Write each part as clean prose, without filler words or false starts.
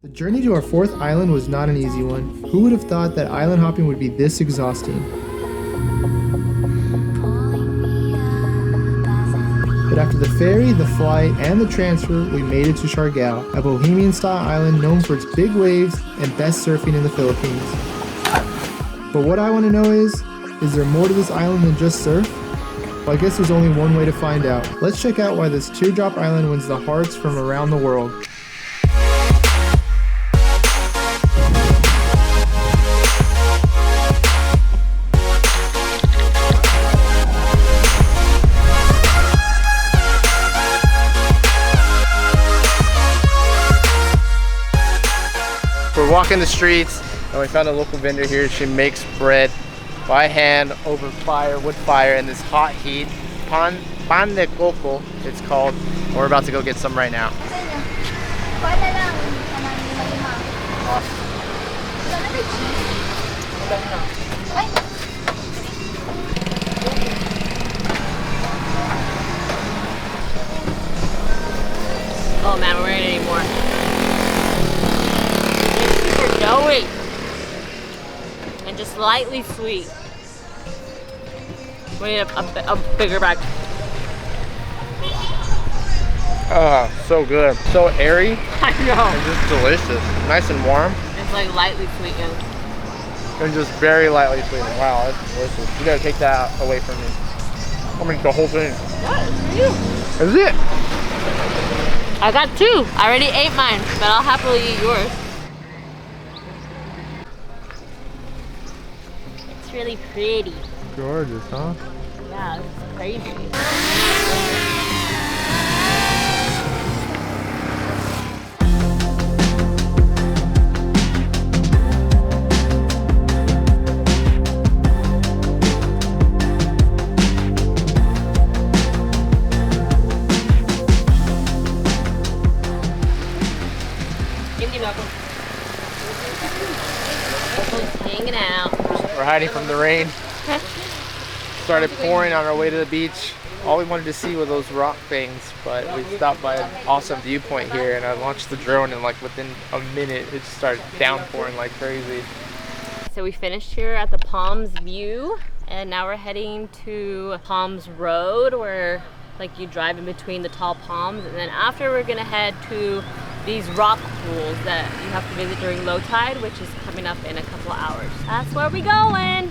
The journey to our fourth island was not an easy one. Who would have thought that island hopping would be this exhausting? But after the ferry, the flight, and the transfer, we made it to Siargao, a bohemian-style island known for its big waves and best surfing in the Philippines. But what I want to know is there more to this island than just surf? Well, I guess there's only one way to find out. Let's check out why this teardrop island wins the hearts from around the world. We're walking the streets and we found a local vendor here. She makes bread by hand over fire, wood fire, in this hot heat. Pan de coco, it's called. And we're about to go get some right now. Oh man, we're in anymore. Doughy and just lightly sweet. We need a bigger bag. So good. So airy. I know. And just delicious. Nice and warm. It's like lightly sweetened. And just very lightly sweetened. Wow, that's delicious. You gotta take that away from me. I'm gonna eat the whole thing. What? It's for you. Is it? I got two. I already ate mine, but I'll happily eat yours. It's really pretty. Gorgeous, huh? Yeah, it's crazy. Hanging out. We're hiding from the rain. Started pouring on our way to the beach. All we wanted to see were those rock things, but we stopped by an awesome viewpoint here and I launched the drone and like within a minute it just started downpouring like crazy. So we finished here at the Palms View and now we're heading to Palms Road where like you drive in between the tall palms, and then after we're gonna head to these rock pools that you have to visit during low tide, which is coming up in a couple of hours. That's where we going.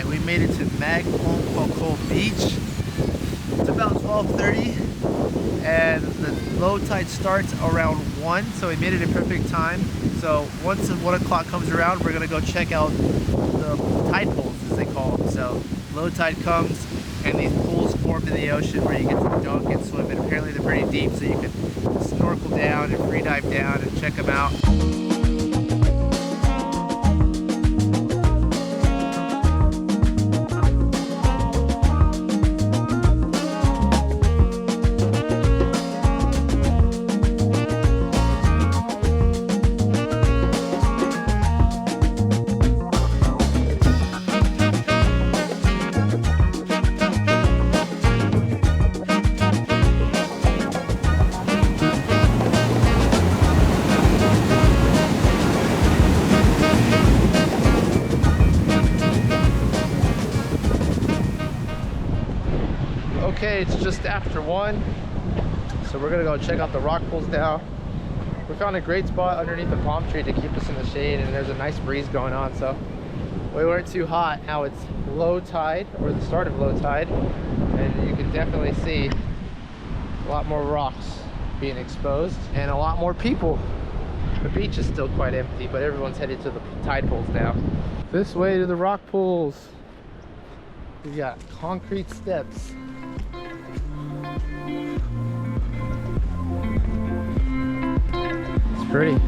We made it to Magpupungko Beach. It's about 12:30 and the low tide starts around 1, so we made it in perfect time. So once 1 o'clock comes around, we're gonna go check out the tide pools, as they call them. So low tide comes and these pools form in the ocean where you get to dunk and swim, and apparently they're pretty deep, so you can snorkel down and free dive down and check them out. Okay, it's just after 1, so we're gonna go check out the rock pools now. We found a great spot underneath the palm tree to keep us in the shade, and there's a nice breeze going on, so we weren't too hot. Now it's low tide, or the start of low tide, and you can definitely see a lot more rocks being exposed and a lot more people. The beach is still quite empty, but everyone's headed to the tide pools now. This way to the rock pools. We got concrete steps. It's pretty.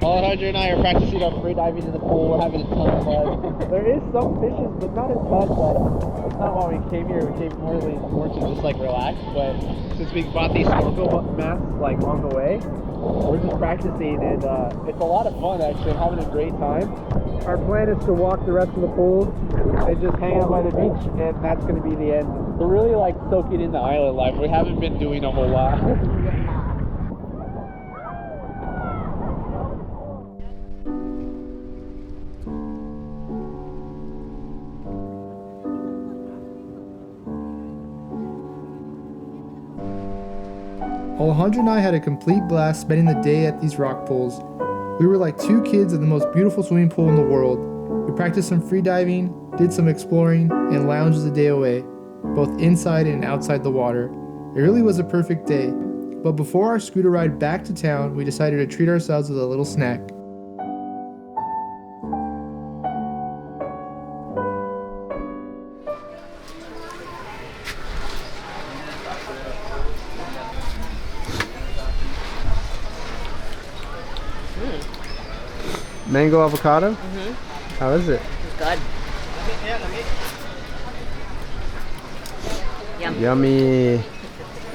Alejandro and I are practicing our free diving in the pool. We're having a ton of fun. There is some fishes, but not a ton. But that's not why we came here. We came more to just like relax. But since we bought these snorkel masks like on the way, we're just practicing, and it's a lot of fun actually. I'm having a great time. Our plan is to walk the rest of the pool and just hang out by the beach, and that's going to be the end. We're really like soaking in the island life. We haven't been doing a whole lot. Alejandro and I had a complete blast spending the day at these rock pools. We were like two kids at the most beautiful swimming pool in the world. We practiced some free diving, did some exploring, and lounged the day away, both inside and outside the water. It really was a perfect day. But before our scooter ride back to town, we decided to treat ourselves with a little snack. Mango avocado? Mm-hmm. How is it? It's good. Yum. Yummy.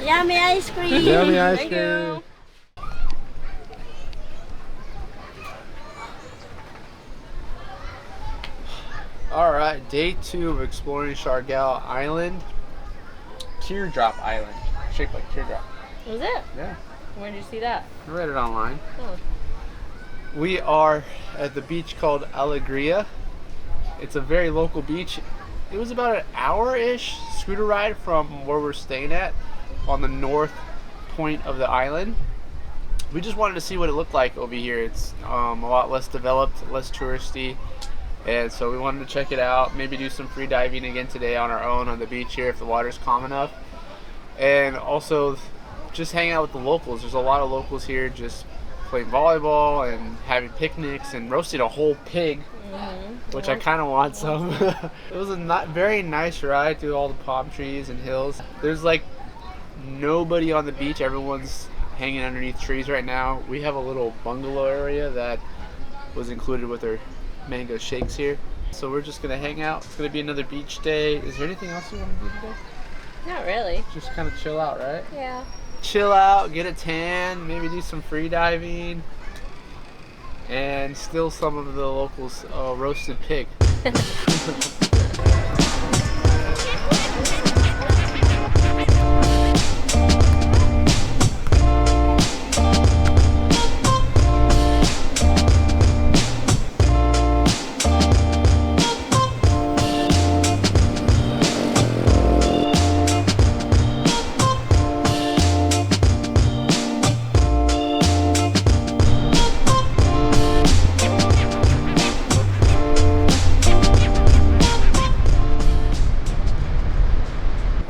Yummy ice cream. Yummy ice Thank cream. you. Alright, day 2 of exploring Siargao Island. Teardrop Island. Shaped like teardrop. Was it? Yeah. Where did you see that? I read it online. Oh. We are at the beach called Alegria. It's a very local beach. It was about an hour-ish scooter ride from where we're staying at on the north point of the island. We just wanted to see what it looked like over here. It's a lot less developed, less touristy, and so we wanted to check it out, maybe do some free diving again today on our own on the beach here if the water's calm enough, and also just hang out with the locals. There's a lot of locals here just playing volleyball and having picnics and roasting a whole pig, which I kind of want some. It was a very nice ride through all the palm trees and hills. There's like nobody on the beach. Everyone's hanging underneath trees right now. We have a little bungalow area that was included with our mango shakes here. So we're just gonna hang out. It's gonna be another beach day. Is there anything else you want to do today? Not really. Just kind of chill out, right? Yeah. Chill out, get a tan, maybe do some free diving, and steal some of the locals' roasted pig.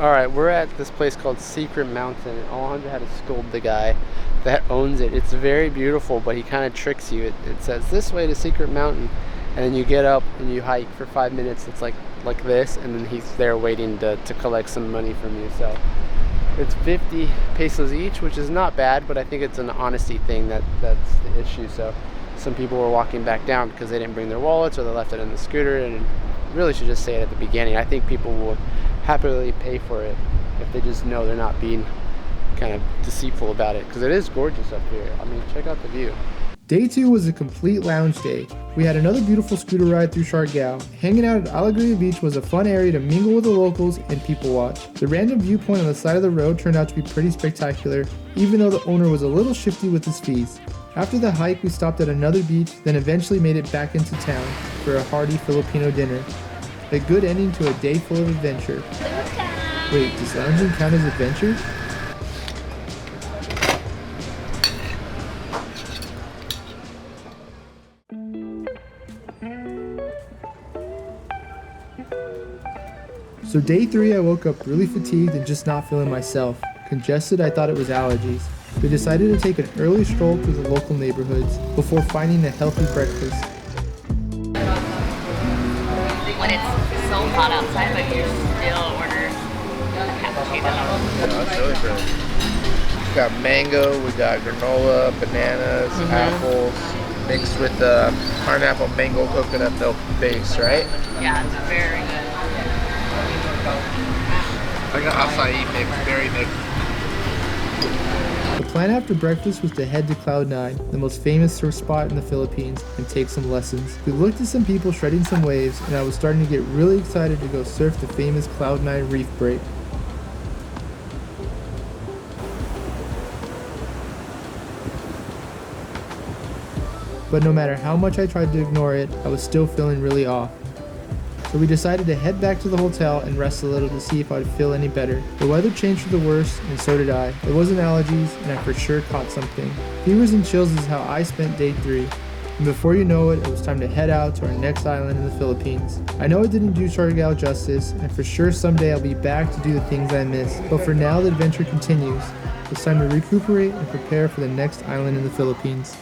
Alright, we're at this place called Secret Mountain, and Alejandro had to scold the guy that owns it. It's very beautiful, but he kind of tricks you. It says this way to Secret Mountain, and then you get up and you hike for 5 minutes. It's like this, and then he's there waiting to collect some money from you. So it's 50 pesos each, which is not bad, but I think it's an honesty thing that's the issue. So some people were walking back down because they didn't bring their wallets or they left it in the scooter, and really should just say it at the beginning. I think people will happily pay for it if they just know they're not being kind of deceitful about it, because it is gorgeous up here. I mean, check out the view. Day 2 was a complete lounge day. We had another beautiful scooter ride through Siargao. Hanging out at Alegria Beach was a fun area to mingle with the locals and people watch. The random viewpoint on the side of the road turned out to be pretty spectacular, even though the owner was a little shifty with his fees. After the hike, we stopped at another beach, then eventually made it back into town for a hearty Filipino dinner. A good ending to a day full of adventure. Wait, does lounging count as adventure? So day 3 I woke up really fatigued and just not feeling myself. Congested, I thought it was allergies. We decided to take an early stroll through the local neighborhoods before finding a healthy breakfast. When it's so hot outside, but you still order a cappuccino. That's really good. We got mango, we got granola, bananas, apples, mixed with the pineapple mango coconut milk base, right? Yeah, it's very good. I got acai mix, berry mix. The plan after breakfast was to head to Cloud 9, the most famous surf spot in the Philippines, and take some lessons. We looked at some people shredding some waves, and I was starting to get really excited to go surf the famous Cloud 9 reef break. But no matter how much I tried to ignore it, I was still feeling really off. So we decided to head back to the hotel and rest a little to see if I'd feel any better. The weather changed for the worse, and so did I. It wasn't allergies, and I for sure caught something. Fevers and chills is how I spent day 3. And before you know it, it was time to head out to our next island in the Philippines. I know I didn't do Siargao justice, and for sure someday I'll be back to do the things I missed. But for now, the adventure continues. It's time to recuperate and prepare for the next island in the Philippines.